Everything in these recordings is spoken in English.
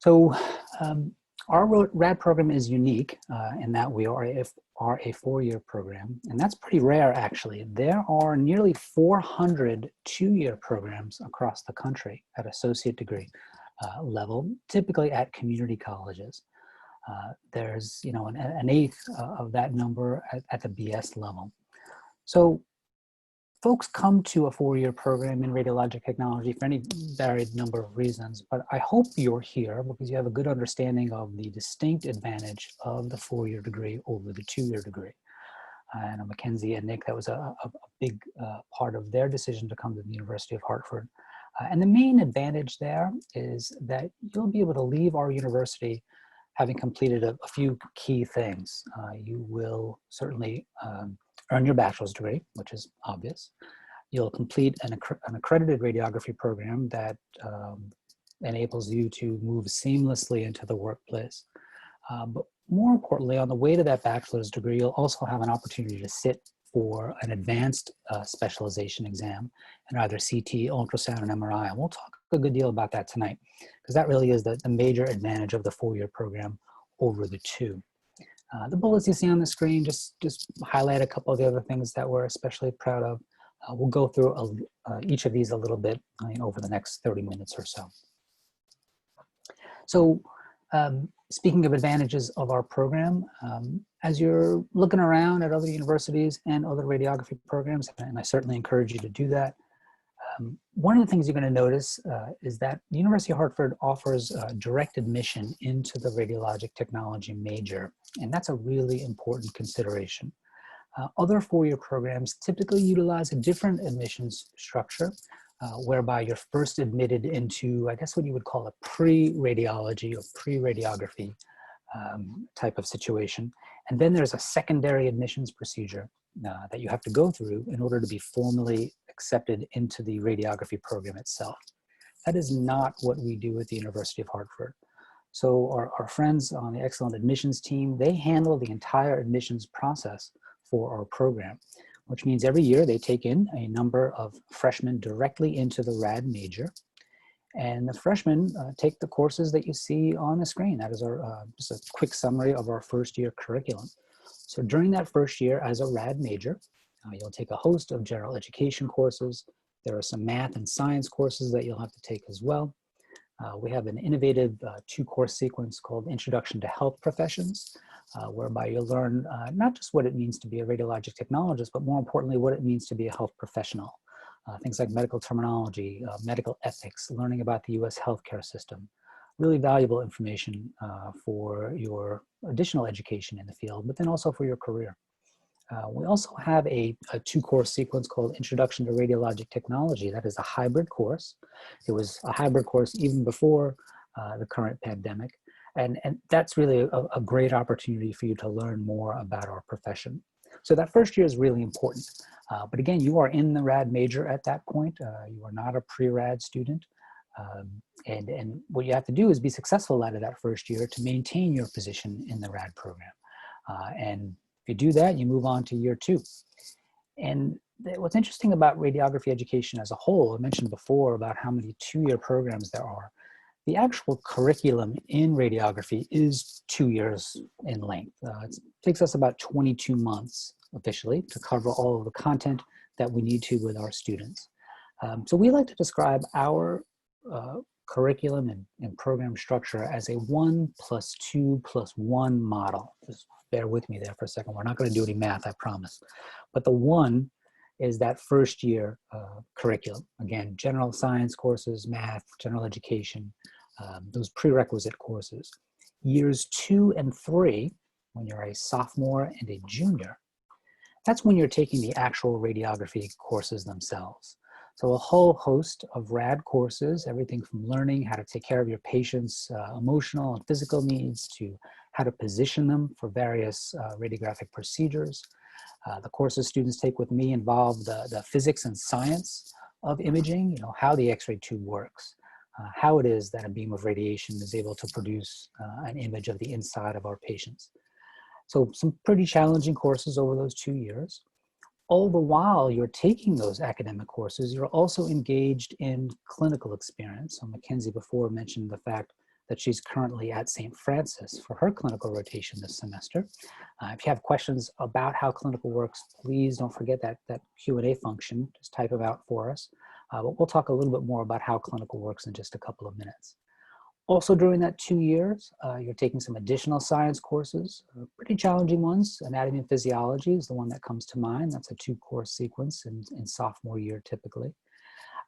So our RAD program is unique in that we are a four-year program, and that's pretty rare actually. There are nearly 400 two-year programs across the country at associate degree level, typically at community colleges. There's an eighth of that number at the BS level. So folks come to a four-year program in radiologic technology for any varied number of reasons, but I hope you're here because you have a good understanding of the distinct advantage of the four-year degree over the two-year degree. And Mackenzie and Nick, that was a big part of their decision to come to the University of Hartford. And the main advantage there is that you'll be able to leave our university having completed a few key things. You will certainly earn your bachelor's degree, which is obvious. You'll complete an accredited radiography program that enables you to move seamlessly into the workplace. But more importantly, on the way to that bachelor's degree, you'll also have an opportunity to sit for an advanced specialization exam in either CT, ultrasound, and MRI. And we'll talk a good deal about that tonight, because that really is the major advantage of the four-year program over the two. The bullets you see on the screen just highlight a couple of the other things that we're especially proud of. We'll go through each of these a little bit over the next 30 minutes or so. So speaking of advantages of our program, as you're looking around at other universities and other radiography programs, and I certainly encourage you to do that, one of the things you're going to notice is that the University of Hartford offers direct admission into the radiologic technology major, and that's a really important consideration. Other four-year programs typically utilize a different admissions structure, whereby you're first admitted into, I guess, what you would call a pre-radiology or pre-radiography type of situation. And then there's a secondary admissions procedure that you have to go through in order to be formally accepted into the radiography program itself. That is not what we do at the University of Hartford. So our friends on the excellent admissions team, they handle the entire admissions process for our program, which means every year they take in a number of freshmen directly into the RAD major. And the freshmen take the courses that you see on the screen. That is our just a quick summary of our first year curriculum. So during that first year as a RAD major, you'll take a host of general education courses. There are some math and science courses that you'll have to take as well. We have an innovative two-course sequence called Introduction to Health Professions, whereby you'll learn not just what it means to be a radiologic technologist, but more importantly, what it means to be a health professional. Things like medical terminology, medical ethics, learning about the US healthcare system. Really valuable information for your additional education in the field, but then also for your career. We also have a two-course sequence called Introduction to Radiologic Technology. That is a hybrid course. It was a hybrid course even before the current pandemic. And that's really a great opportunity for you to learn more about our profession. So that first year is really important. But again, you are in the RAD major at that point. You are not a pre-RAD student. And what you have to do is be successful out of that first year to maintain your position in the RAD program. And if you do that, you move on to year two. And what's interesting about radiography education as a whole, I mentioned before about how many two-year programs there are. The actual curriculum in radiography is 2 years in length. It takes us about 22 months officially to cover all of the content that we need to with our students. So we like to describe our curriculum and program structure as a 1+2+1 model. Just bear with me there for a second. We're not going to do any math, I promise. But the one is that first year curriculum. Again, general science courses, math, general education, those prerequisite courses. Years 2 and 3, when you're a sophomore and a junior, that's when you're taking the actual radiography courses themselves. So a whole host of RAD courses, everything from learning how to take care of your patients' emotional and physical needs to how to position them for various radiographic procedures. The courses students take with me involve the physics and science of imaging, how the X-ray tube works, how it is that a beam of radiation is able to produce an image of the inside of our patients. So some pretty challenging courses over those 2 years. All the while you're taking those academic courses, you're also engaged in clinical experience. So Mackenzie before mentioned the fact that she's currently at St. Francis for her clinical rotation this semester. If you have questions about how clinical works, please don't forget that Q&A function. Just type them out for us. But we'll talk a little bit more about how clinical works in just a couple of minutes. Also during that 2 years, you're taking some additional science courses, pretty challenging ones. Anatomy and physiology is the one that comes to mind. That's a 2-course sequence in sophomore year typically.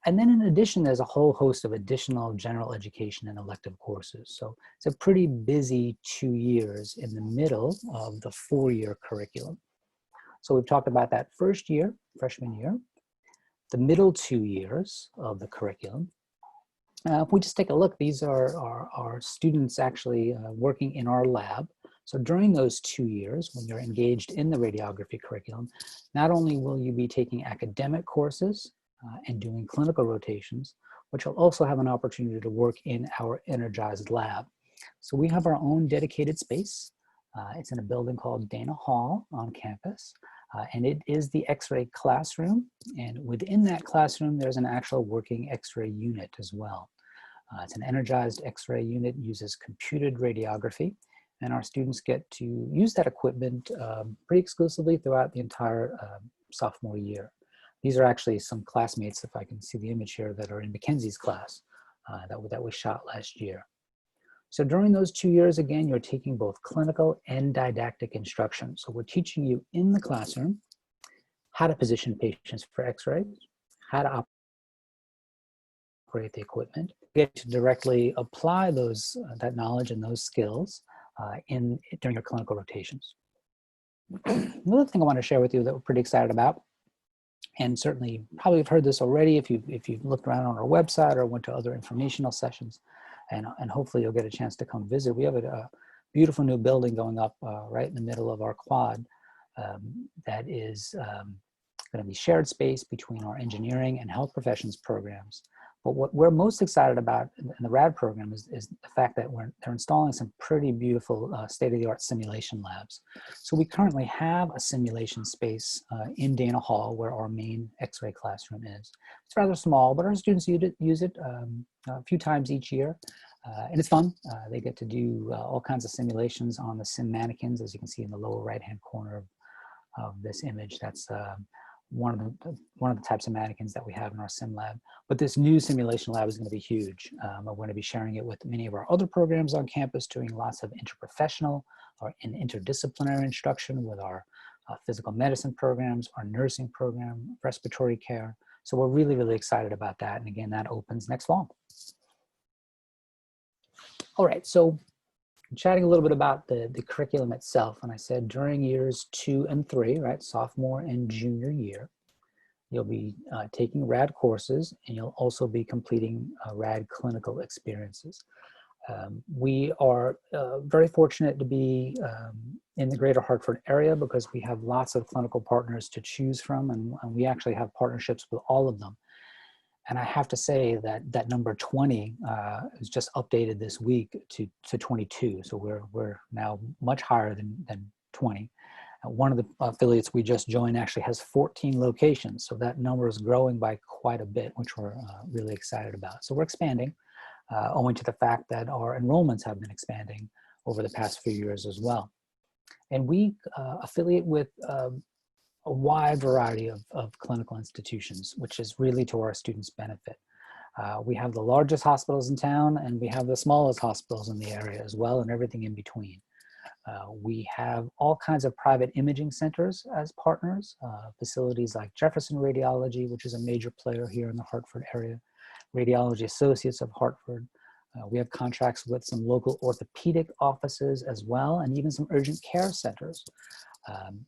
And then in addition, there's a whole host of additional general education and elective courses. So it's a pretty busy 2 years in the middle of the 4-year curriculum. So we've talked about that first year, freshman year, the middle 2 years of the curriculum. If we just take a look, these are our students actually working in our lab. So during those 2 years, when you're engaged in the radiography curriculum, not only will you be taking academic courses and doing clinical rotations, but you'll also have an opportunity to work in our energized lab. So we have our own dedicated space. It's in a building called Dana Hall on campus. And it is the X-ray classroom. And within that classroom, there's an actual working X-ray unit as well. It's an energized X-ray unit, uses computed radiography, and our students get to use that equipment pretty exclusively throughout the entire sophomore year. These are actually some classmates, if I can see the image here, that are in Mackenzie's class that we shot last year. So during those 2 years, again, you're taking both clinical and didactic instruction. So we're teaching you in the classroom how to position patients for X-rays, how to operate the equipment, get to directly apply that knowledge and those skills during your clinical rotations. Another thing I want to share with you that we're pretty excited about, and certainly probably have heard this already if you've looked around on our website or went to other informational sessions, and hopefully you'll get a chance to come visit. We have a beautiful new building going up right in the middle of our quad that is going to be shared space between our engineering and health professions programs. But what we're most excited about in the RAD program is the fact that they're installing some pretty beautiful state-of-the-art simulation labs. So we currently have a simulation space in Dana Hall where our main X-ray classroom is. It's rather small, but our students use it a few times each year. And it's fun. They get to do all kinds of simulations on the sim mannequins, as you can see in the lower right-hand corner of this image. That's one of the types of mannequins that we have in our sim lab. But this new simulation lab is going to be huge. We're going to be sharing it with many of our other programs on campus, doing lots of interprofessional or interdisciplinary instruction with our physical medicine programs, our nursing program, respiratory care. So we're really, really excited about that. And again, that opens next fall. All right, so chatting a little bit about the curriculum itself, and I said during years 2 and 3, right, sophomore and junior year, you'll be taking RAD courses, and you'll also be completing RAD clinical experiences. We are very fortunate to be in the greater Hartford area because we have lots of clinical partners to choose from, and we actually have partnerships with all of them. And I have to say that number 20 is just updated this week to 22. So we're now much higher than 20. One of the affiliates we just joined actually has 14 locations. So that number is growing by quite a bit, which we're really excited about. So we're expanding, owing to the fact that our enrollments have been expanding over the past few years as well. And we affiliate with a wide variety of clinical institutions, which is really to our students' benefit. We have the largest hospitals in town, and we have the smallest hospitals in the area as well, and everything in between. We have all kinds of private imaging centers as partners, facilities like Jefferson Radiology, which is a major player here in the Hartford area, Radiology Associates of Hartford. We have contracts with some local orthopedic offices as well, and even some urgent care centers.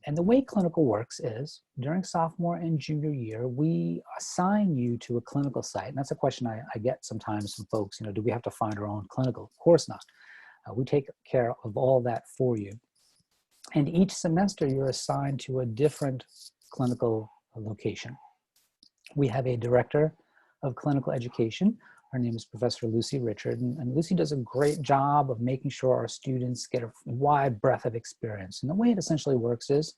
And the way clinical works is during sophomore and junior year, we assign you to a clinical site. And that's a question I get sometimes from folks, do we have to find our own clinical? Of course not. We take care of all that for you. And each semester you're assigned to a different clinical location. We have a director of clinical education. Her name is Professor Lucy Richard, and Lucy does a great job of making sure our students get a wide breadth of experience. And the way it essentially works is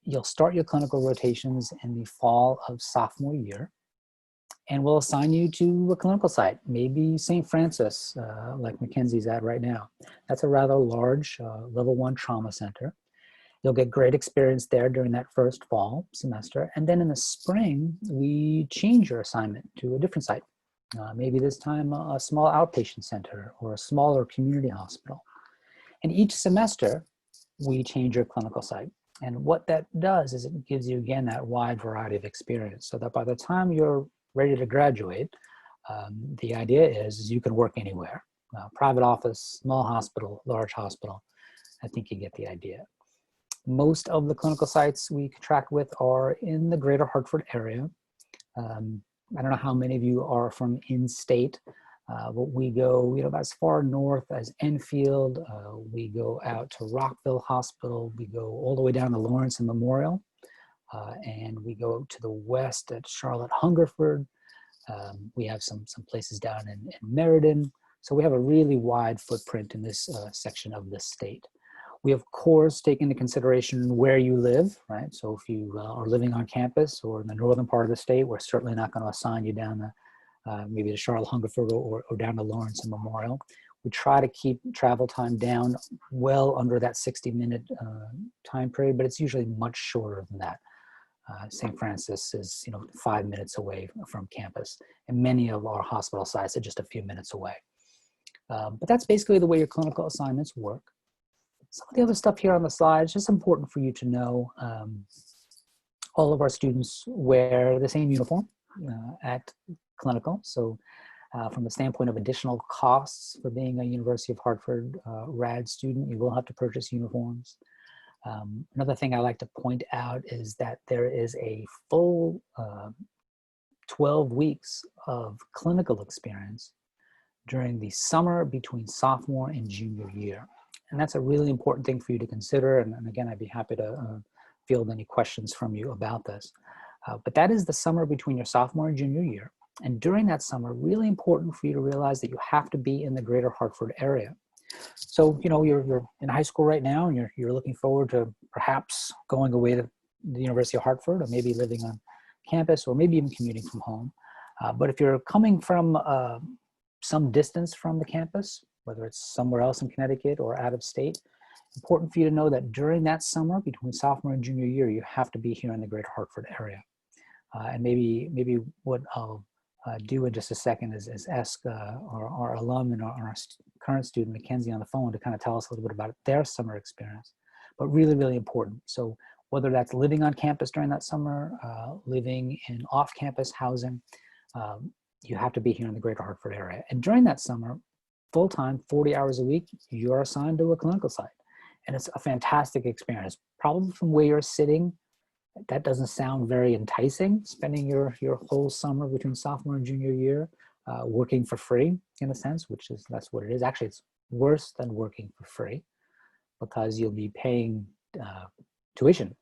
you'll start your clinical rotations in the fall of sophomore year, and we'll assign you to a clinical site, maybe St. Francis, like Mackenzie's at right now. That's a rather large level 1 trauma center. You'll get great experience there during that first fall semester. And then in the spring, we change your assignment to a different site. Maybe this time a small outpatient center or a smaller community hospital. And each semester, we change your clinical site. And what that does is it gives you, again, that wide variety of experience so that by the time you're ready to graduate, the idea is you can work anywhere. Private office, small hospital, large hospital. I think you get the idea. Most of the clinical sites we contract with are in the greater Hartford area. I don't know how many of you are from in-state, but we go about as far north as Enfield. We go out to Rockville Hospital. We go all the way down to Lawrence and Memorial. And we go to the west at Charlotte Hungerford. We have some places down in Meriden. So we have a really wide footprint in this section of the state. We, of course, take into consideration where you live, right? So if you are living on campus or in the northern part of the state, we're certainly not going to assign you down to maybe to Charlotte Hungerford or down to Lawrence and Memorial. We try to keep travel time down well under that 60-minute time period, but it's usually much shorter than that. St. Francis is 5 minutes away from campus, and many of our hospital sites are just a few minutes away. But that's basically the way your clinical assignments work. Some of the other stuff here on the slide is just important for you to know. All of our students wear the same uniform at clinical. So from the standpoint of additional costs for being a University of Hartford RAD student, you will have to purchase uniforms. Another thing I like to point out is that there is a full 12 weeks of clinical experience during the summer between sophomore and junior year. And that's a really important thing for you to consider. And again, I'd be happy to field any questions from you about this. But that is the summer between your sophomore and junior year. And during that summer, really important for you to realize that you have to be in the greater Hartford area. So, you're in high school right now, and you're looking forward to perhaps going away to the University of Hartford, or maybe living on campus, or maybe even commuting from home. But if you're coming from some distance from the campus, whether it's somewhere else in Connecticut or out of state, important for you to know that during that summer between sophomore and junior year, you have to be here in the greater Hartford area. And maybe what I'll do in just a second is ask our alum and our current student, Mackenzie, on the phone to kind of tell us a little bit about their summer experience, but really, really important. So whether that's living on campus during that summer, living in off-campus housing, you have to be here in the greater Hartford area. And during that summer, full-time, 40 hours a week, you're assigned to a clinical site. And it's a fantastic experience. Probably from where you're sitting, that doesn't sound very enticing, spending your whole summer between sophomore and junior year working for free, in a sense, that's what it is. Actually, it's worse than working for free because you'll be paying tuition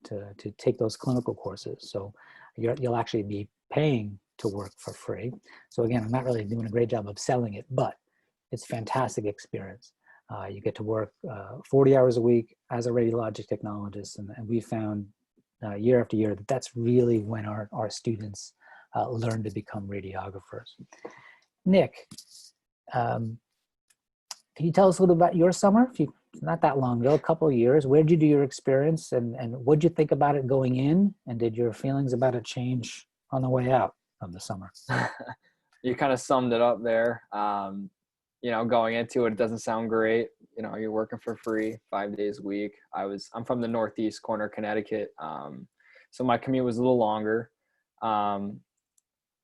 to take those clinical courses. So you'll actually be paying to work for free. So again, I'm not really doing a great job of selling it, but it's a fantastic experience. You get to work 40 hours a week as a radiologic technologist, and we found year after year that's really when our students learn to become radiographers. Nick, can you tell us a little about your summer? Not that long ago, a couple of years. Where did you do your experience, and what did you think about it going in, and did your feelings about it change on the way out of the summer? You kind of summed it up there. Going into it, it doesn't sound great. You're working for free 5 days a week. I'm from the northeast corner of Connecticut. So my commute was a little longer.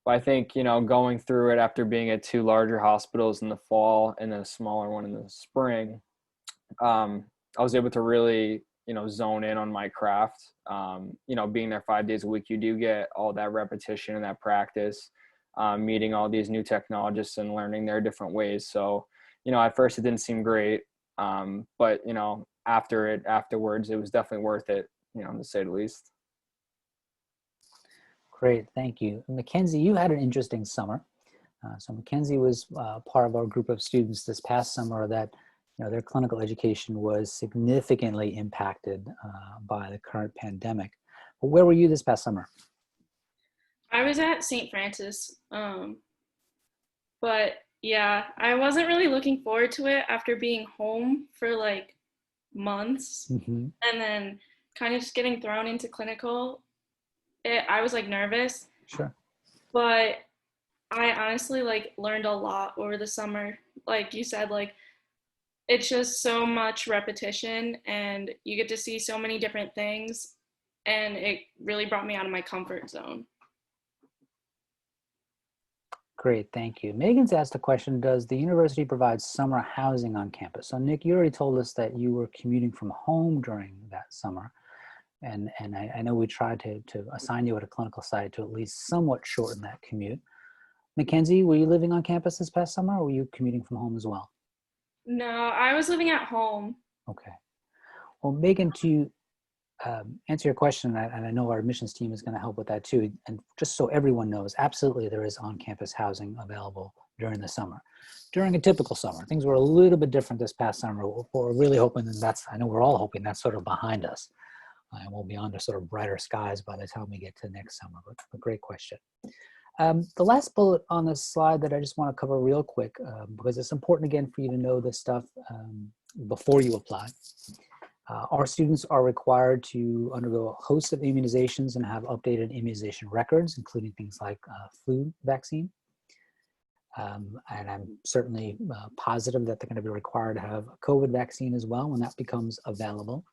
But I think, going through it after being at 2 larger hospitals in the fall and then a smaller one in the spring, I was able to really, zone in on my craft. Being there 5 days a week, you do get all that repetition and that practice. Meeting all these new technologists and learning their different ways. So, at first it didn't seem great. But, afterwards, it was definitely worth it, to say the least. Great, thank you. Mackenzie, you had an interesting summer. So Mackenzie was part of our group of students this past summer that, their clinical education was significantly impacted by the current pandemic. But where were you this past summer? I was at St. Francis, but yeah, I wasn't really looking forward to it after being home for like months Hmm. and then kind of just getting thrown into clinical. I was like nervous, Sure. but I honestly like learned a lot over the summer. Like you said, like it's just so much repetition and you get to see so many different things, and it really brought me out of my comfort zone. Great, thank you. Megan's asked a question, does the university provide summer housing on campus? So Nick, you already told us that you were commuting from home during that summer. And I know we tried to assign you at a clinical site to at least somewhat shorten that commute. Mackenzie, were you living on campus this past summer or were you commuting from home as well? No, I was living at home. Okay. Well, Megan, to answer your question, and I know our admissions team is going to help with that too, and just so everyone knows, absolutely there is on-campus housing available during the summer. During a typical summer, things were a little bit different this past summer. We're really hoping, and I know we're all hoping that's sort of behind us. And we'll be on to sort of brighter skies by the time we get to next summer, but a great question. The last bullet on this slide that I just want to cover real quick, because it's important again for you to know this stuff before you apply. Our students are required to undergo a host of immunizations and have updated immunization records, including things like flu vaccine. And I'm certainly positive that they're going to be required to have a COVID vaccine as well when that becomes available.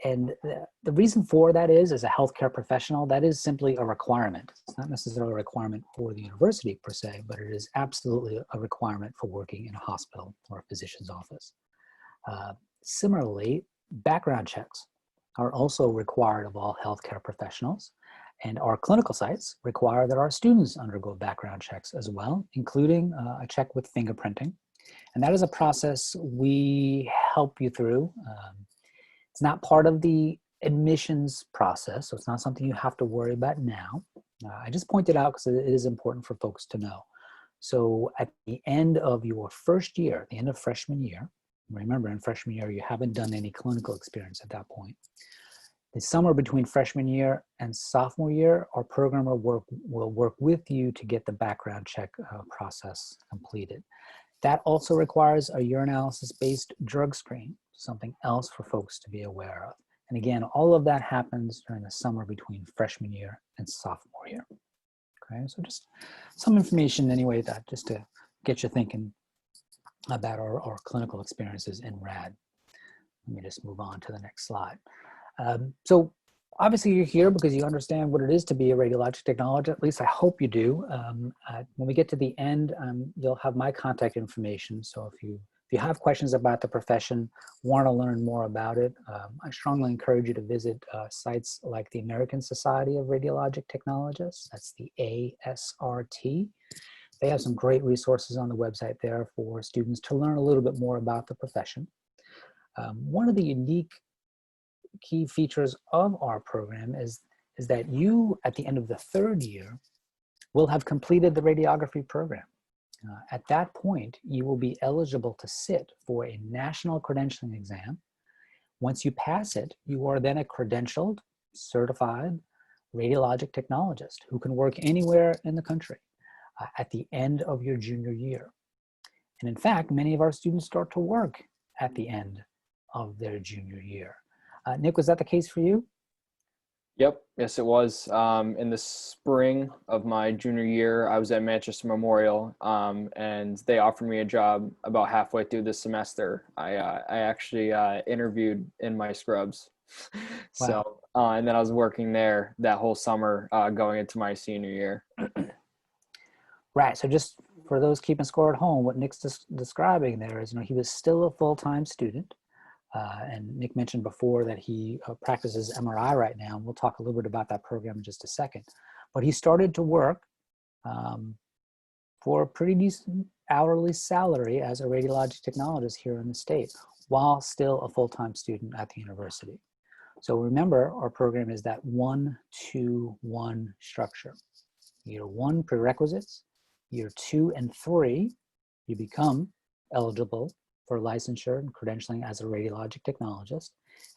And the reason for that is, as a healthcare professional, that is simply a requirement. It's not necessarily a requirement for the university per se, but it is absolutely a requirement for working in a hospital or a physician's office. Similarly, background checks are also required of all healthcare professionals, and our clinical sites require that our students undergo background checks as well, including a check with fingerprinting. And that is a process we help you through. It's not part of the admissions process, so it's not something you have to worry about now. I just pointed out because it is important for folks to know. So at the end of your first year, at the end of freshman year, remember in freshman year, you haven't done any clinical experience at that point. The summer between freshman year and sophomore year, our program will work with you to get the background check process completed. That also requires a urinalysis-based drug screen, something else for folks to be aware of. And again, all of that happens during the summer between freshman year and sophomore year. Okay, so just some information anyway, that just to get you thinking about our clinical experiences in RAD. Let me just move on to the next slide. So obviously you're here because you understand what it is to be a radiologic technologist. At least I hope you do. When we get to the end, you'll have my contact information. So if you have questions about the profession, want to learn more about it, I strongly encourage you to visit sites like the American Society of Radiologic Technologists. That's the ASRT. They have some great resources on the website there for students to learn a little bit more about the profession. One of the unique key features of our program is that you, at the end of the third year, will have completed the radiography program. At that point, you will be eligible to sit for a national credentialing exam. Once you pass it, you are then a credentialed, certified radiologic technologist who can work anywhere in the country at the end of your junior year. And in fact, many of our students start to work at the end of their junior year. Nick, was that the case for you? Yep. Yes, it was. In the spring of my junior year, I was at Manchester Memorial, and they offered me a job about halfway through the semester. I actually interviewed in my scrubs. So, and then I was working there that whole summer going into my senior year. Right. So just for those keeping score at home, what Nick's describing there is, he was still a full-time student. And Nick mentioned before that he practices MRI right now, and we'll talk a little bit about that program in just a second. But he started to work for a pretty decent hourly salary as a radiologic technologist here in the state, while still a full-time student at the university. So remember, our program is that 1-2-1 structure. Year 1, prerequisites. Year 2 and 3, you become eligible for licensure and credentialing as a radiologic technologist.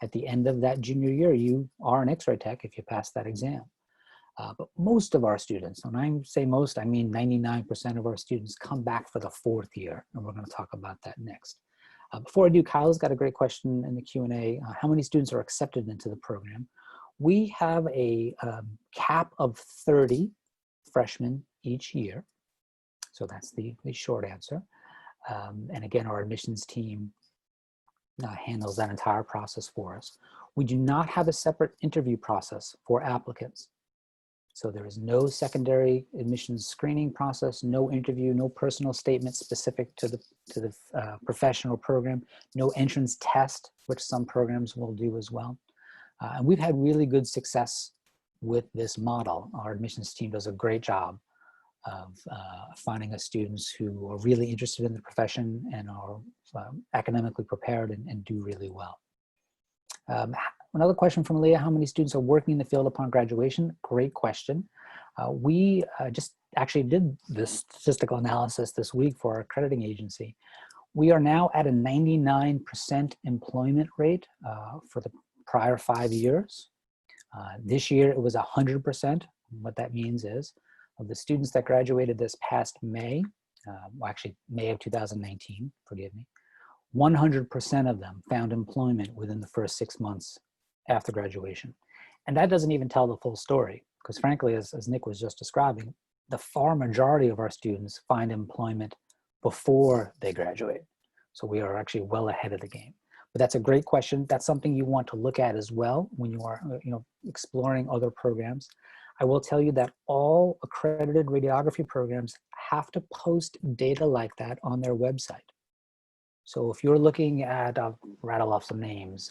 At the end of that junior year, you are an X-ray tech if you pass that exam. But most of our students, when I say most, I mean 99% of our students come back for the 4th year, and we're going to talk about that next. Before I do, Kyle's got a great question in the Q&A. How many students are accepted into the program? We have a cap of 30 freshmen each year. So that's the short answer. And again, our admissions team handles that entire process for us. We do not have a separate interview process for applicants. So there is no secondary admissions screening process, no interview, no personal statement specific to the professional program, no entrance test, which some programs will do as well. And we've had really good success with this model. Our admissions team does a great job of finding us students who are really interested in the profession and are academically prepared and do really well. Another question from Leah: how many students are working in the field upon graduation? Great question. We just actually did this statistical analysis this week for our accrediting agency. We are now at a 99% employment rate for the prior 5 years. This year it was 100%. What that means is, of the students that graduated this past May, well, actually May of 2019, forgive me, 100% of them found employment within the first 6 months after graduation. And that doesn't even tell the full story, because frankly, as Nick was just describing, the far majority of our students find employment before they graduate. So we are actually well ahead of the game. But that's a great question. That's something you want to look at as well when you are exploring other programs. I will tell you that all accredited radiography programs have to post data like that on their website. So if you're looking at, rattle off some names,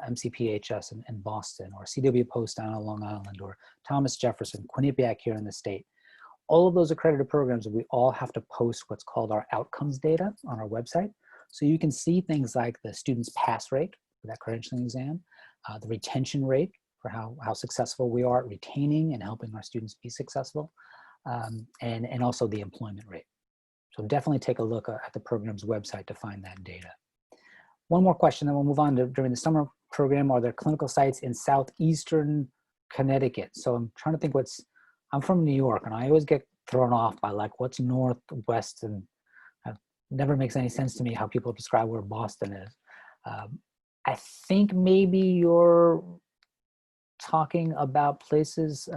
MCPHS in Boston, or CW Post down on Long Island, or Thomas Jefferson, Quinnipiac here in the state, all of those accredited programs, we all have to post what's called our outcomes data on our website. So you can see things like the student's pass rate for that credentialing exam, the retention rate for how successful we are at retaining and helping our students be successful, and also the employment rate. So definitely take a look at the program's website to find that data. One more question, then we'll move on to, during the summer program, are there clinical sites in southeastern Connecticut? So I'm trying to think I'm from New York, and I always get thrown off by like what's north, west, and it never makes any sense to me how people describe where Boston is. I think maybe you're talking about places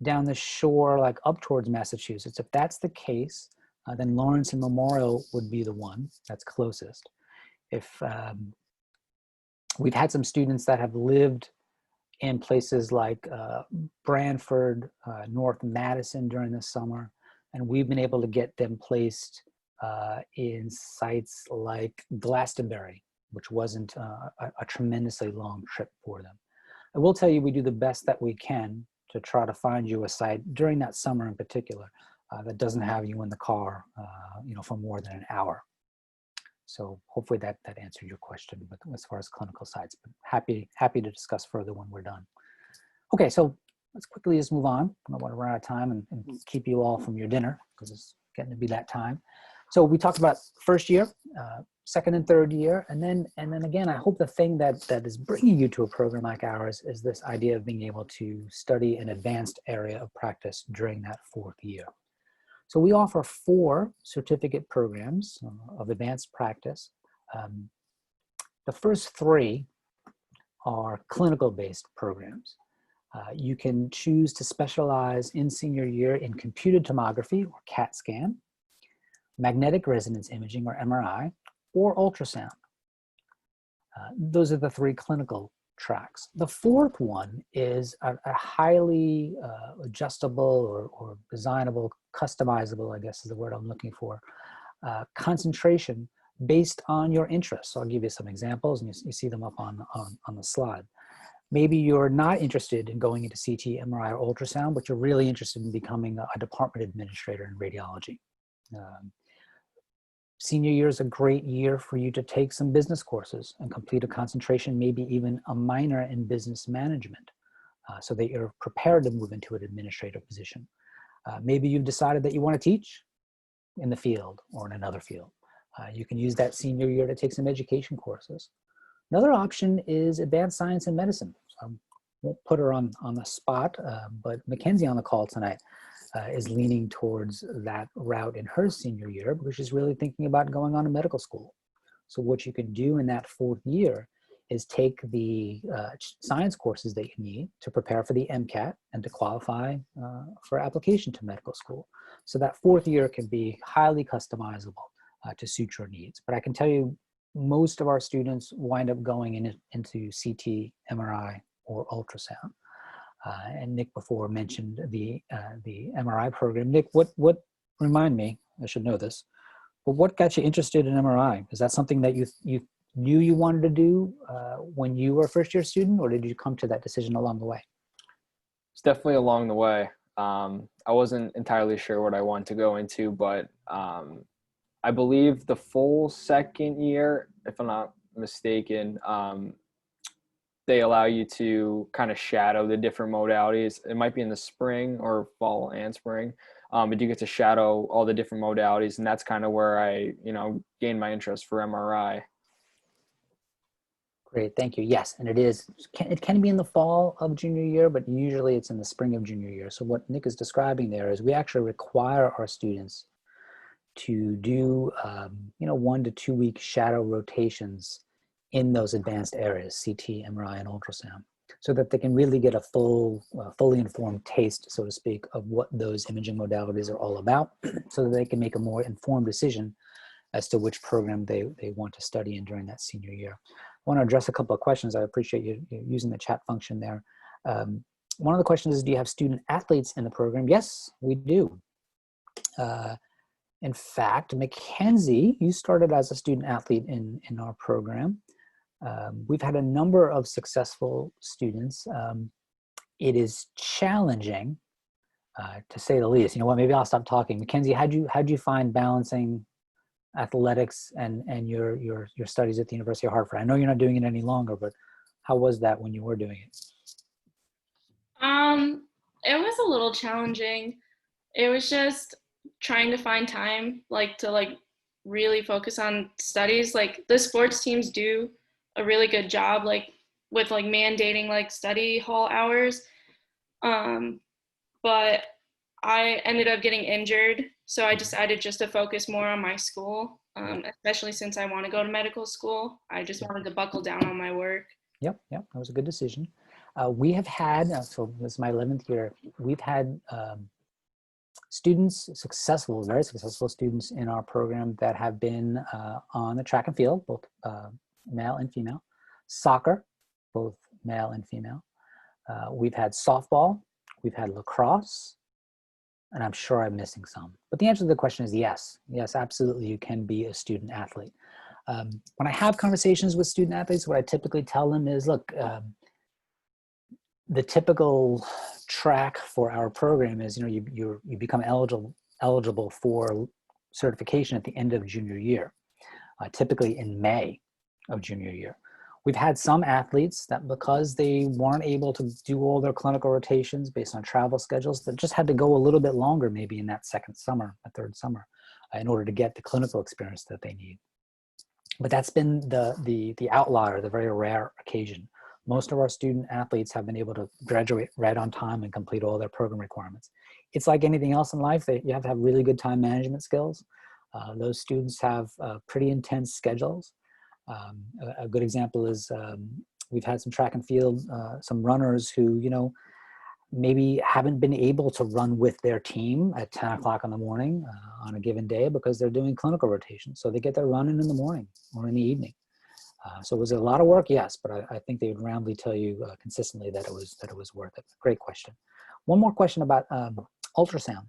down the shore, like up towards Massachusetts. If that's the case, then Lawrence and Memorial would be the one that's closest. If we've had some students that have lived in places like Branford, North Madison during the summer, and we've been able to get them placed in sites like Glastonbury, which wasn't a tremendously long trip for them. I will tell you, we do the best that we can to try to find you a site during that summer in particular that doesn't have you in the car, for more than an hour. So hopefully that answered your question, but as far as clinical sites, but happy to discuss further when we're done. Okay, so let's quickly just move on. I don't want to run out of time and keep you all from your dinner, because it's getting to be that time. So we talked about first year, second and third year, and then again, I hope the thing that is bringing you to a program like ours is this idea of being able to study an advanced area of practice during that 4th year. So we offer 4 certificate programs of advanced practice. The first 3 are clinical-based programs. You can choose to specialize in senior year in computed tomography, or CAT scan, magnetic resonance imaging, or MRI, or ultrasound. Those are the 3 clinical tracks. The 4th one is a highly adjustable or designable, customizable, I guess is the word I'm looking for, concentration based on your interests. So I'll give you some examples, and you see them up on the slide. Maybe you're not interested in going into CT, MRI, or ultrasound, but you're really interested in becoming a department administrator in radiology. Senior year is a great year for you to take some business courses and complete a concentration, maybe even a minor in business management, so that you're prepared to move into an administrative position. Maybe you've decided that you want to teach in the field or in another field. You can use that senior year to take some education courses. Another option is advanced science and medicine. won't put her on the spot, but Mackenzie on the call tonight is leaning towards that route in her senior year because she's really thinking about going on to medical school. So what you can do in that 4th year is take the science courses that you need to prepare for the MCAT and to qualify for application to medical school. So that 4th year can be highly customizable to suit your needs. But I can tell you, most of our students wind up going into CT, MRI, or ultrasound. And Nick before mentioned the MRI program. Nick, what remind me, I should know this, but what got you interested in MRI? Is that something that you knew you wanted to do when you were a first-year student, or did you come to that decision along the way? It's definitely along the way. I wasn't entirely sure what I wanted to go into, but I believe the full 2nd year, if I'm not mistaken, they allow you to kind of shadow the different modalities. It might be in the spring or fall and spring, but you get to shadow all the different modalities, and that's kind of where I, gained my interest for MRI. Great, thank you. Yes, and it can be in the fall of junior year, but usually it's in the spring of junior year. So what Nick is describing there is we actually require our students to do 1 to 2 week shadow rotations in those advanced areas, CT, MRI, and ultrasound, so that they can really get a fully informed taste, so to speak, of what those imaging modalities are all about, so that they can make a more informed decision as to which program they want to study in during that senior year. I want to address a couple of questions. I appreciate you using the chat function there. One of the questions is, do you have student athletes in the program? Yes, we do. In fact, Mackenzie, you started as a student athlete in our program. We've had a number of successful students. It is challenging, to say the least. You know what, maybe I'll stop talking. Mackenzie, how'd you find balancing athletics and your studies at the University of Hartford? I know you're not doing it any longer, but how was that when you were doing it? It was a little challenging. It was just trying to find time, to really focus on studies. Like, the sports teams do a really good job, with mandating study hall hours. But I ended up getting injured, so I decided just to focus more on my school, especially since I want to go to medical school. I just wanted to buckle down on my work. Yep, that was a good decision. We have had, so this is my 11th year, we've had students, very successful students in our program that have been on the track and field, both male and female, soccer, both male and female. We've had softball, we've had lacrosse, and I'm sure I'm missing some. But the answer to the question is yes. Yes, absolutely, you can be a student athlete. When I have conversations with student athletes, what I typically tell them is, look, the typical track for our program is, you become eligible for certification at the end of junior year, typically in May of junior year. We've had some athletes that, because they weren't able to do all their clinical rotations based on travel schedules, that just had to go a little bit longer, maybe in that third summer, in order to get the clinical experience that they need. But that's been the outlier, the very rare occasion. Most of our student athletes have been able to graduate right on time and complete all their program requirements. It's like anything else in life, you have to have really good time management skills. Those students have pretty intense schedules. A good example is we've had some track and field, some runners who, maybe haven't been able to run with their team at 10 o'clock in the morning on a given day because they're doing clinical rotations. So they get their running in the morning or in the evening. So was it a lot of work? Yes, but I think they would roundly tell you consistently that it was worth it. Great question. One more question about ultrasound.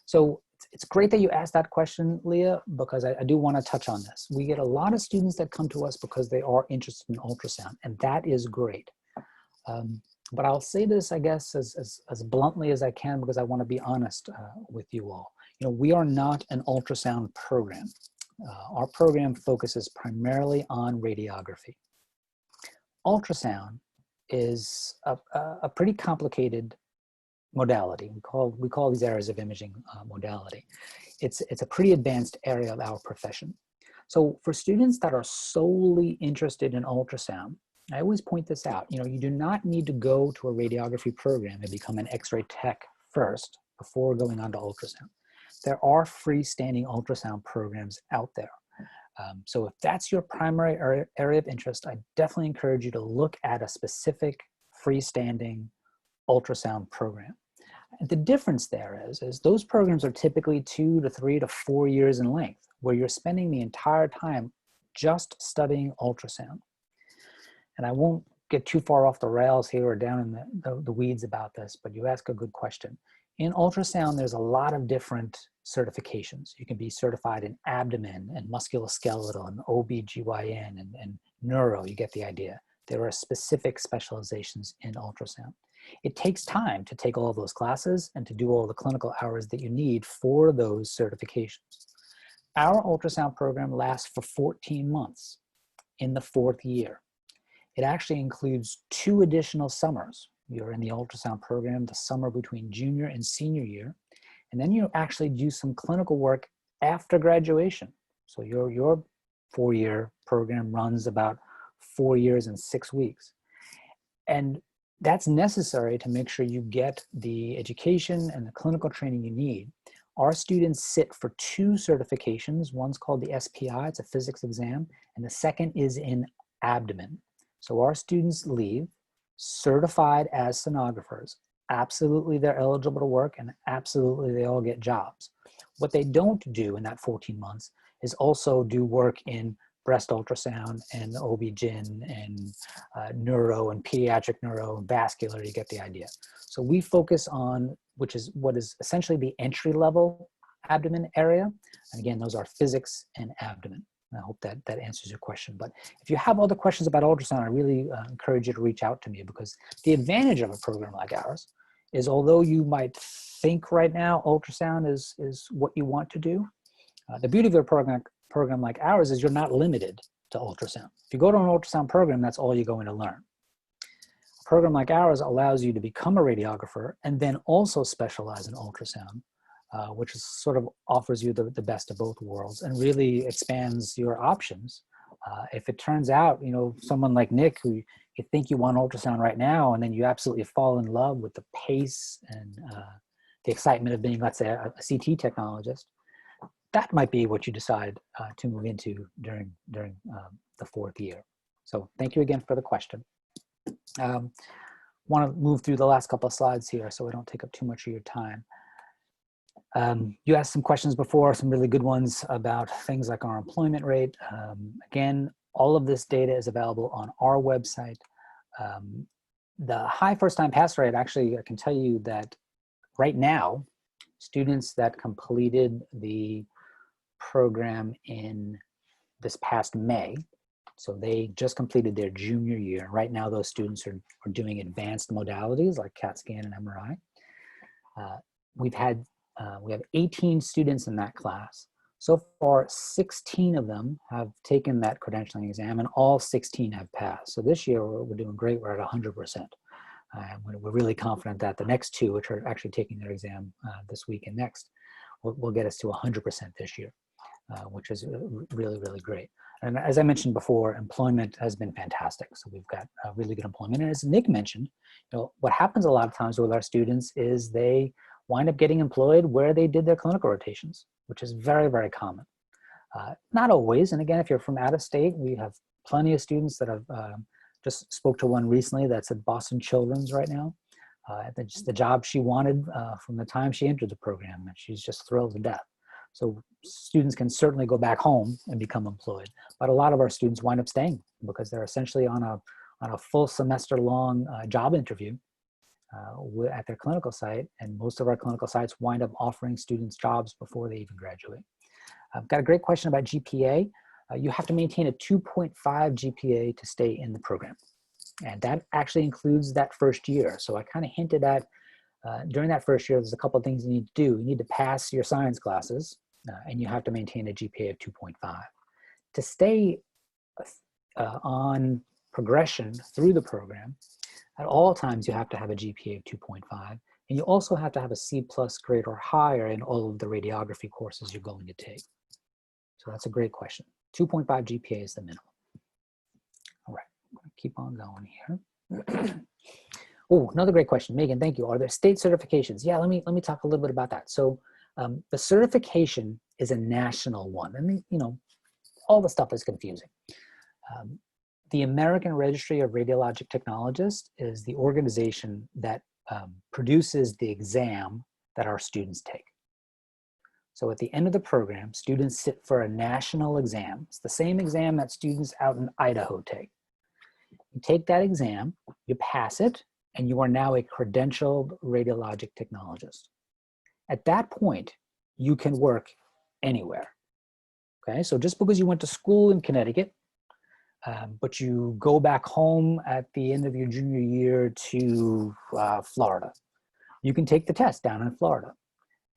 So it's great that you asked that question, Leah, because I do want to touch on this. We get a lot of students that come to us because they are interested in ultrasound, and that is great. But I'll say this, I guess, as bluntly as I can, because I want to be honest with you all. We are not an ultrasound program. Our program focuses primarily on radiography. Ultrasound is a pretty complicated modality. We call these areas of imaging modality. It's a pretty advanced area of our profession. So for students that are solely interested in ultrasound, I always point this out. You know, you do not need to go to a radiography program and become an X-ray tech first before going on to ultrasound. There are freestanding ultrasound programs out there. So if that's your primary area of interest, I definitely encourage you to look at a specific freestanding ultrasound program. And the difference there is those programs are typically 2 to 3 to 4 years in length, where you're spending the entire time just studying ultrasound. And I won't get too far off the rails here or down in the weeds about this, but you ask a good question. In ultrasound, there's a lot of different certifications. You can be certified in abdomen and musculoskeletal and OB/GYN and neuro, you get the idea. There are specific specializations in ultrasound. It takes time to take all of those classes and to do all the clinical hours that you need for those certifications. Our ultrasound program lasts for 14 months in the 4th year. It actually includes 2 additional summers. You're in the ultrasound program the summer between junior and senior year, and then you actually do some clinical work after graduation. So your 4-year program runs about 4 years and 6 weeks. And that's necessary to make sure you get the education and the clinical training you need. Our students sit for 2 certifications. One's called the SPI, it's a physics exam, and the second is in abdomen. So our students leave certified as sonographers. Absolutely, they're eligible to work, and absolutely they all get jobs. What they don't do in that 14 months is also do work in breast ultrasound and OB/GYN and neuro and pediatric neuro and vascular, you get the idea. So we focus on, what is essentially the entry-level abdomen area. And again, those are physics and abdomen. I hope that answers your question. But if you have other questions about ultrasound, I really encourage you to reach out to me, because the advantage of a program like ours is, although you might think right now ultrasound is what you want to do, the beauty of a program like ours is you're not limited to ultrasound. If you go to an ultrasound program, that's all you're going to learn. A program like ours allows you to become a radiographer and then also specialize in ultrasound, which is sort of offers you the best of both worlds and really expands your options. If it turns out, you know, someone like Nick, who you think you want ultrasound right now, and then you absolutely fall in love with the pace and the excitement of being, let's say, a CT technologist, that might be what you decide to move into during the 4th year. So thank you again for the question. Want to move through the last couple of slides here so we don't take up too much of your time. You asked some questions before, some really good ones about things like our employment rate. Again, all of this data is available on our website. The high first-time pass rate, actually, I can tell you that right now, students that completed the program in this past May, so they just completed their junior year. Right now, those students are doing advanced modalities like CAT scan and MRI. We have 18 students in that class. So far, 16 of them have taken that credentialing exam, and all 16 have passed. So this year, we're doing great. We're at 100%. We're really confident that the next 2, which are actually taking their exam this week and next, will get us to 100% this year, which is really, really great. And as I mentioned before, employment has been fantastic. So we've got really good employment. And as Nick mentioned, you know, what happens a lot of times with our students is they wind up getting employed where they did their clinical rotations, which is very, very common. Not always. And again, if you're from out of state, we have plenty of students that have just spoke to one recently that's at Boston Children's right now. That's the job she wanted from the time she entered the program, and she's just thrilled to death. So students can certainly go back home and become employed, but a lot of our students wind up staying because they're essentially on a full semester long job interview at their clinical site, and most of our clinical sites wind up offering students jobs before they even graduate. I've got a great question about GPA. You have to maintain a 2.5 GPA to stay in the program. And that actually includes that first year. So I kind of hinted at, during that first year, there's a couple of things you need to do. You need to pass your science classes, and you have to maintain a GPA of 2.5. To stay on progression through the program, at all times you have to have a GPA of 2.5. And you also have to have a C+ grade or higher in all of the radiography courses you're going to take. So that's a great question. 2.5 GPA is the minimum. All right, keep on going here. Oh, another great question. Megan, thank you. Are there state certifications? Yeah, let me talk a little bit about that. So the certification is a national one. And, you know, all the stuff is confusing. The American Registry of Radiologic Technologists is the organization that produces the exam that our students take. So at the end of the program, students sit for a national exam. It's the same exam that students out in Idaho take. You take that exam, you pass it, and you are now a credentialed radiologic technologist. At that point, you can work anywhere. Okay, so just because you went to school in Connecticut, but you go back home at the end of your junior year to Florida, you can take the test down in Florida.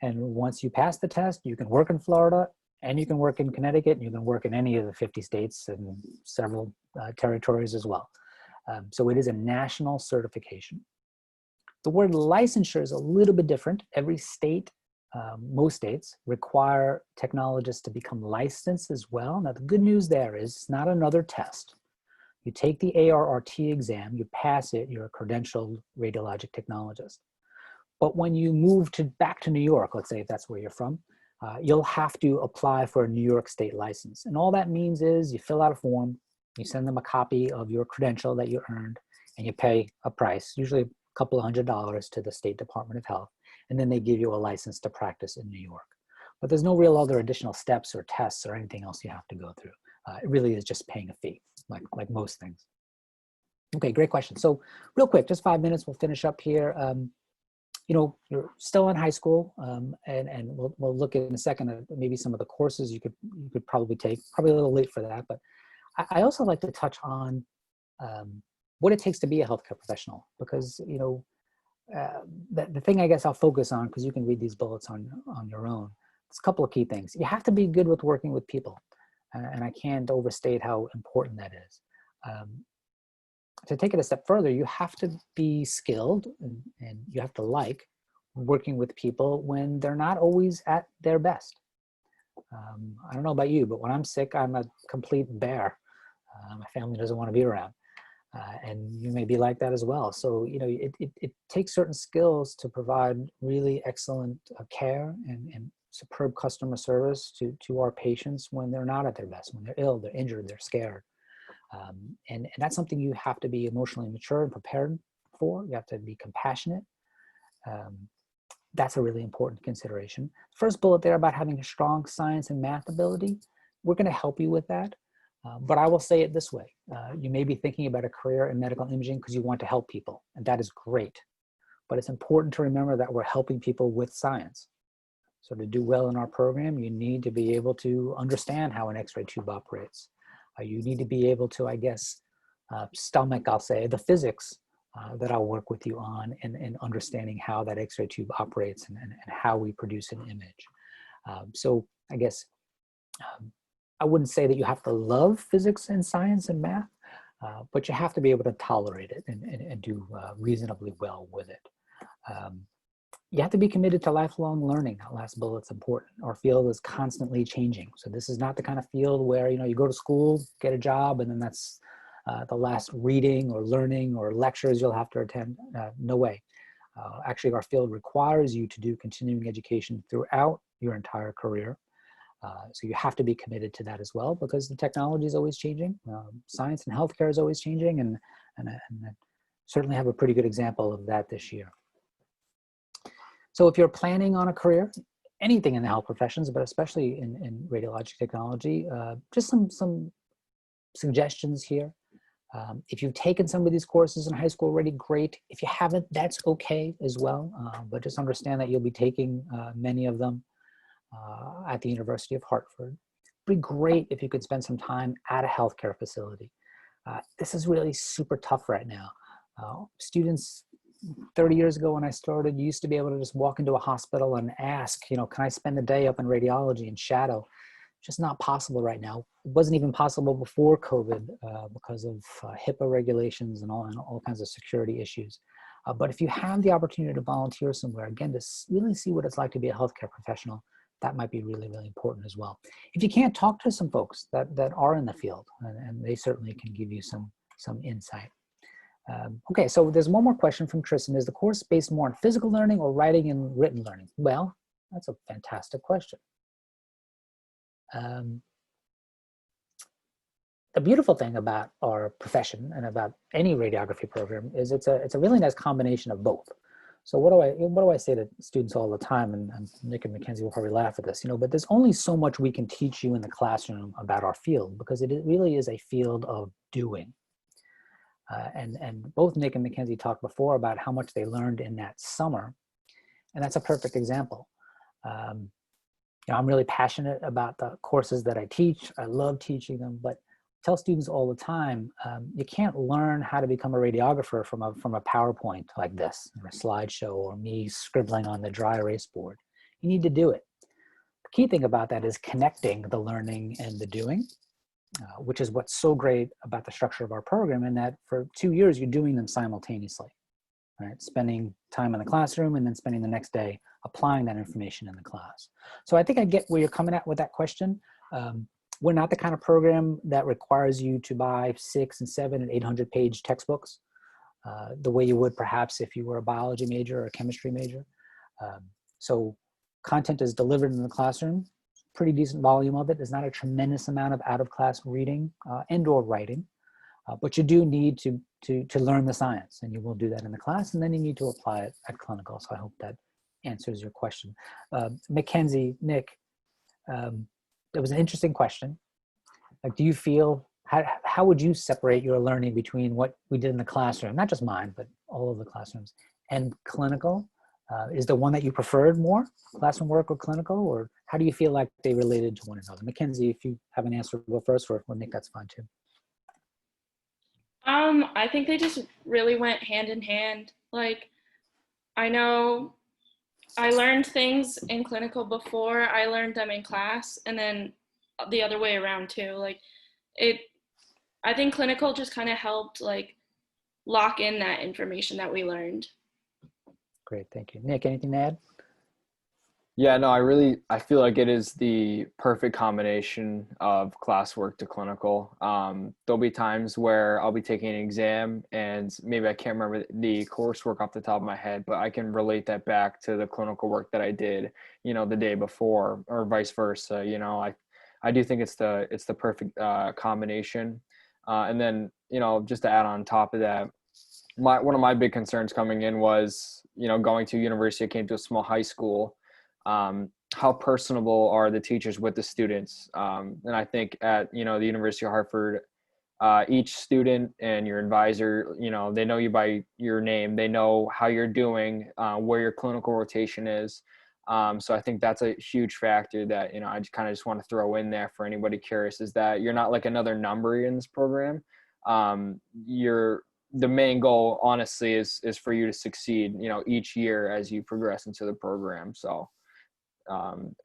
And once you pass the test, you can work in Florida, and you can work in Connecticut, and you can work in any of the 50 states and several territories as well. So it is a national certification. The word licensure is a little bit different. Every state, most states, require technologists to become licensed as well. Now, the good news there is it's not another test. You take the ARRT exam, you pass it, you're a credentialed radiologic technologist. But when you move back to New York, let's say if that's where you're from, you'll have to apply for a New York state license. And all that means is you fill out a form, you send them a copy of your credential that you earned, and you pay a price, usually a couple of $100 to the State Department of Health, and then they give you a license to practice in New York. But there's no real other additional steps or tests or anything else you have to go through. It really is just paying a fee, like most things. Okay, great question. So real quick, just 5 minutes, we'll finish up here. You know, you're still in high school, and we'll look in a second at maybe some of the courses you could probably take. Probably a little late for that, but I also like to touch on what it takes to be a healthcare professional, because, you know, the thing I guess I'll focus on, because you can read these bullets on your own, it's a couple of key things. You have to be good with working with people, and I can't overstate how important that is. To take it a step further, you have to be skilled and you have to like working with people when they're not always at their best. I don't know about you, but when I'm sick, I'm a complete bear. My family doesn't want to be around. And you may be like that as well. So, you know, it takes certain skills to provide really excellent care and superb customer service to our patients when they're not at their best, when they're ill, they're injured, they're scared. And that's something you have to be emotionally mature and prepared for. You have to be compassionate. That's a really important consideration. First bullet there about having a strong science and math ability, we're going to help you with that. But I will say it this way. You may be thinking about a career in medical imaging because you want to help people, and that is great. But it's important to remember that we're helping people with science. So to do well in our program, you need to be able to understand how an X-ray tube operates. You need to be able to, I guess, stomach, I'll say, the physics that I'll work with you on and understanding how that X-ray tube operates and how we produce an image. So I guess I wouldn't say that you have to love physics and science and math, but you have to be able to tolerate it and do reasonably well with it. You have to be committed to lifelong learning. That last bullet's important. Our field is constantly changing. So this is not the kind of field where, you know, you go to school, get a job, and then that's the last reading or learning or lectures you'll have to attend. No way. Actually, our field requires you to do continuing education throughout your entire career. So you have to be committed to that as well, because the technology is always changing. Science and healthcare is always changing, and I certainly have a pretty good example of that this year. So if you're planning on a career, anything in the health professions, but especially in radiologic technology, just some suggestions here. If you've taken some of these courses in high school already, great. If you haven't, that's okay as well. But just understand that you'll be taking many of them at the University of Hartford. It'd be great if you could spend some time at a healthcare facility. This is really super tough right now. Students 30 years ago when I started, you used to be able to just walk into a hospital and ask, you know, can I spend a day up in radiology and shadow? Just not possible right now. It wasn't even possible before COVID because of HIPAA regulations and all kinds of security issues. But if you have the opportunity to volunteer somewhere, again, to really see what it's like to be a healthcare professional, that might be really, really important as well. If you can't, talk to some folks that are in the field, and they certainly can give you some some insight. Okay, so there's one more question from Tristan. Is the course based more on physical learning or writing and written learning? Well, that's a fantastic question. The beautiful thing about our profession and about any radiography program is it's a really nice combination of both. So what do I say to students all the time, and Nick and Mackenzie will probably laugh at this, but there's only so much we can teach you in the classroom about our field, because it really is a field of doing. And both Nick and Mackenzie talked before about how much they learned in that summer, and that's a perfect example. I'm really passionate about the courses that I teach. I love teaching them, but I tell students all the time, you can't learn how to become a radiographer from a PowerPoint like this, or a slideshow, or me scribbling on the dry erase board. You need to do it. The key thing about that is connecting the learning and the doing, which is what's so great about the structure of our program, in that for 2 years, you're doing them simultaneously, right? Spending time in the classroom and then spending the next day applying that information in the class. So I think I get where you're coming at with that question. We're not the kind of program that requires you to buy 600 and 700 and 800 page textbooks, the way you would perhaps if you were a biology major or a chemistry major. So content is delivered in the classroom, pretty decent volume of it. There's not a tremendous amount of out-of-class reading and or writing, but you do need to learn the science, and you will do that in the class, and then you need to apply it at clinical. So I hope that answers your question. Mackenzie, Nick, it was an interesting question. Like, do you feel, how would you separate your learning between what we did in the classroom, not just mine, but all of the classrooms, and clinical? Is there one that you preferred more, classroom work or clinical, or how do you feel like they related to one another? Mackenzie, if you have an answer, go first, or Nick, that's fine too. I think they just really went hand in hand. Like, I know I learned things in clinical before I learned them in class, and then the other way around too. Like, I think clinical just kind of helped like lock in that information that we learned. Great, thank you. Nick, anything to add? Yeah, no, I feel like it is the perfect combination of classwork to clinical. There'll be times where I'll be taking an exam and maybe I can't remember the coursework off the top of my head, but I can relate that back to the clinical work that I did, the day before, or vice versa. I do think it's the perfect combination. And then, just to add on top of that, one of my big concerns coming in was, going to university. I came to a small high school. How personable are the teachers with the students? And I think at, the University of Hartford, each student and your advisor, they know you by your name. They know how you're doing, where your clinical rotation is. So I think that's a huge factor that, I just want to throw in there for anybody curious, is that you're not like another number in this program. The main goal, honestly, is for you to succeed, each year as you progress into the program. So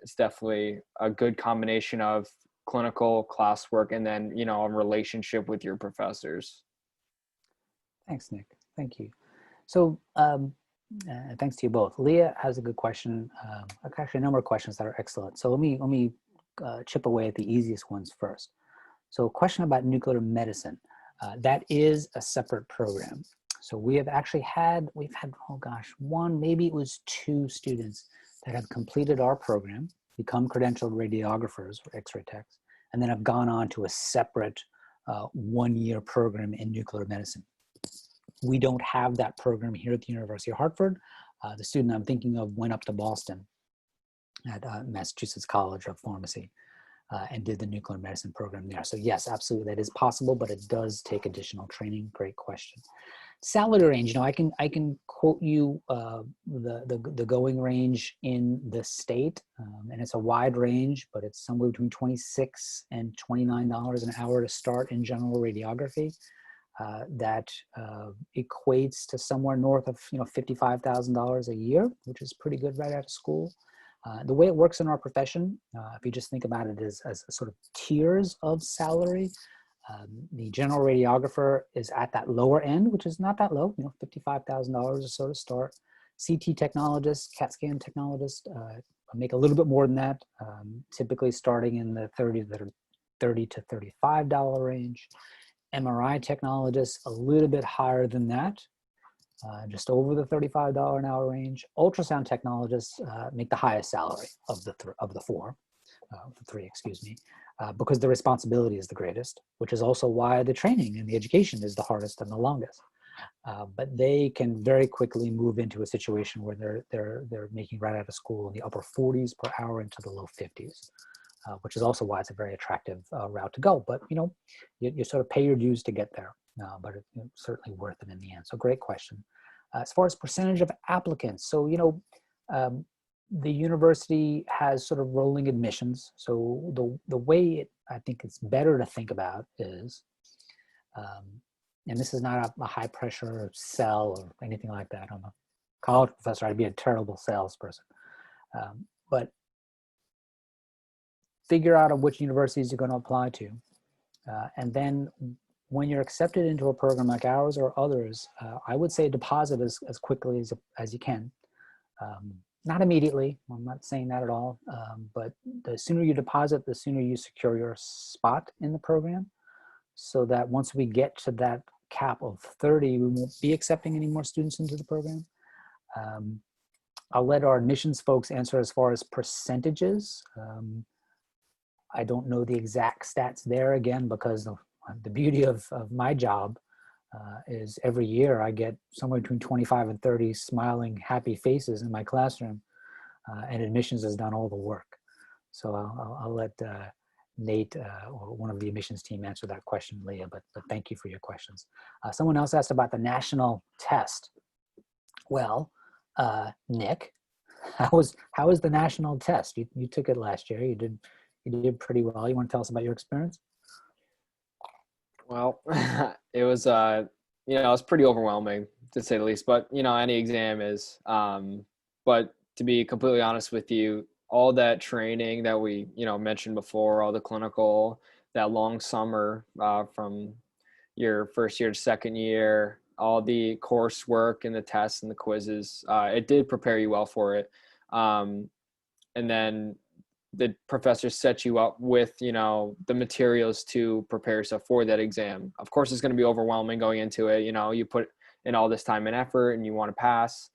it's definitely a good combination of clinical, classwork, and then, a relationship with your professors. Thanks, Nick. Thank you. So thanks to you both. Leah has a good question. Actually, a number of questions that are excellent. So let me chip away at the easiest ones first. So a question about nuclear medicine. That is a separate program. So we've had, oh gosh, maybe it was 2 students that have completed our program, become credentialed radiographers or X-ray techs, and then have gone on to a separate 1-year program in nuclear medicine. We don't have that program here at the University of Hartford. The student I'm thinking of went up to Boston at Massachusetts College of Pharmacy and did the nuclear medicine program there. So yes, absolutely, that is possible, but it does take additional training. Great question. Salary range, I can quote you the going range in the state, and it's a wide range, but it's somewhere between $26 and $29 an hour to start in general radiography. That equates to somewhere north of $55,000 a year, which is pretty good right out of school. The way it works in our profession, if you just think about it as sort of tiers of salary, the general radiographer is at that lower end, which is not that low, $55,000 or so to start. CT technologist, CAT scan technologist make a little bit more than that, typically starting in the $30 to $35 range. MRI technologists, a little bit higher than that, just over the $35 an hour range. Ultrasound technologists make the highest salary of the three, excuse me, because the responsibility is the greatest, which is also why the training and the education is the hardest and the longest. But they can very quickly move into a situation where they're making right out of school in the upper 40s per hour into the low 50s, which is also why it's a very attractive route to go. But you sort of pay your dues to get there, but it's certainly worth it in the end. So great question. As far as percentage of applicants, so the university has sort of rolling admissions. So the way I think it's better to think about is, and this is not a high pressure sell or anything like that. I'm a college professor, I'd be a terrible salesperson. But figure out which universities you're going to apply to. And then when you're accepted into a program like ours or others, I would say deposit as quickly as you can. Not immediately, I'm not saying that at all, but the sooner you deposit, the sooner you secure your spot in the program, so that once we get to that cap of 30, we won't be accepting any more students into the program. I'll let our admissions folks answer as far as percentages. I don't know the exact stats there, again, because the beauty of my job is every year I get somewhere between 25 and 30 smiling, happy faces in my classroom, and admissions has done all the work. So I'll let Nate or one of the admissions team answer that question, Leah, but thank you for your questions. Someone else asked about the national test. Well, Nick, how was the national test? You took it last year. You did pretty well. You want to tell us about your experience? Well, it was it was pretty overwhelming, to say the least, but any exam is. But to be completely honest with you, all that training that we mentioned before, all the clinical, that long summer from your first year to second year, all the coursework and the tests and the quizzes, it did prepare you well for it. And then the professors set you up with, the materials to prepare yourself for that exam. Of course, it's going to be overwhelming going into it. You put in all this time and effort and you want to pass.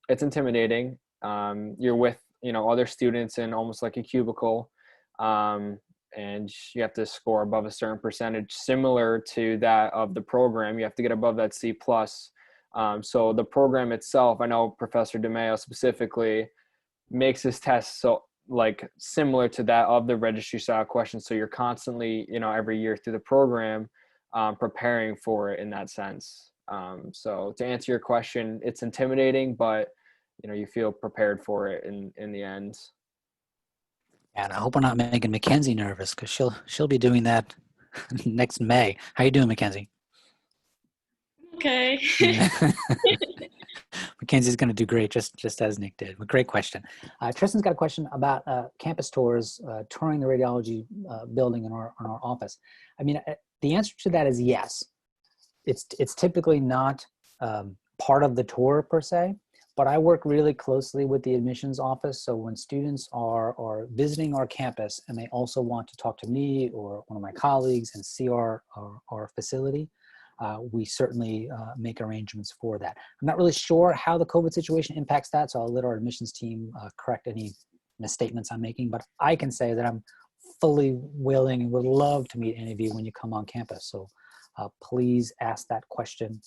It's intimidating. You're with, other students in almost like a cubicle. And you have to score above a certain percentage similar to that of the program. You have to get above that C+. So the program itself, I know Professor DeMeo specifically makes this test so like similar to that of the registry style questions. So you're constantly, every year through the program, preparing for it in that sense. So to answer your question, it's intimidating, but you feel prepared for it in the end. And I hope we're not making Mackenzie nervous, because she'll be doing that next May. How you doing, Mackenzie? Okay. Mackenzie's going to do great, just as Nick did. Great question. Tristan's got a question about campus tours, touring the radiology building in our office. I mean, the answer to that is yes. It's typically not part of the tour per se, but I work really closely with the admissions office. So when students are visiting our campus and they also want to talk to me or one of my colleagues and see our facility, we certainly make arrangements for that. I'm not really sure how the COVID situation impacts that, so I'll let our admissions team correct any misstatements I'm making, but I can say that I'm fully willing and would love to meet any of you when you come on campus. So please ask that question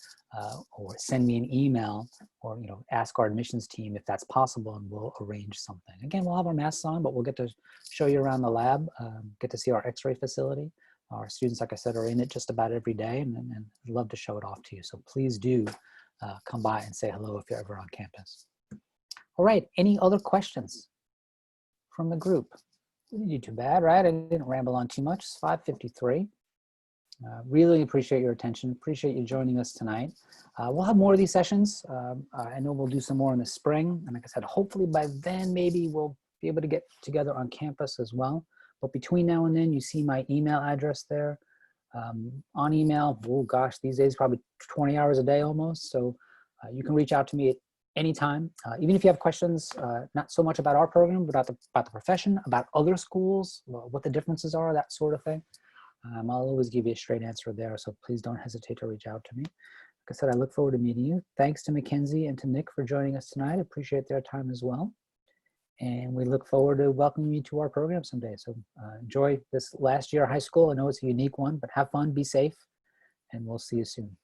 or send me an email, or ask our admissions team if that's possible, and we'll arrange something. Again, we'll have our masks on, but we'll get to show you around the lab, get to see our x-ray facility. Our students, like I said, are in it just about every day, and I'd love to show it off to you. So please do come by and say hello if you're ever on campus. All right, any other questions from the group? We didn't do too bad, right? I didn't ramble on too much. It's 5:53. Really appreciate your attention. Appreciate you joining us tonight. We'll have more of these sessions. I know we'll do some more in the spring. And like I said, hopefully by then, maybe we'll be able to get together on campus as well. But between now and then, you see my email address there. On email, oh gosh, these days probably 20 hours a day almost. So you can reach out to me at any time. Even if you have questions, not so much about our program, but about the profession, about other schools, what the differences are, that sort of thing. I'll always give you a straight answer there, so please don't hesitate to reach out to me. Like I said, I look forward to meeting you. Thanks to Mackenzie and to Nick for joining us tonight. I appreciate their time as well. And we look forward to welcoming you to our program someday. So enjoy this last year of high school. I know it's a unique one, but have fun, be safe, and we'll see you soon.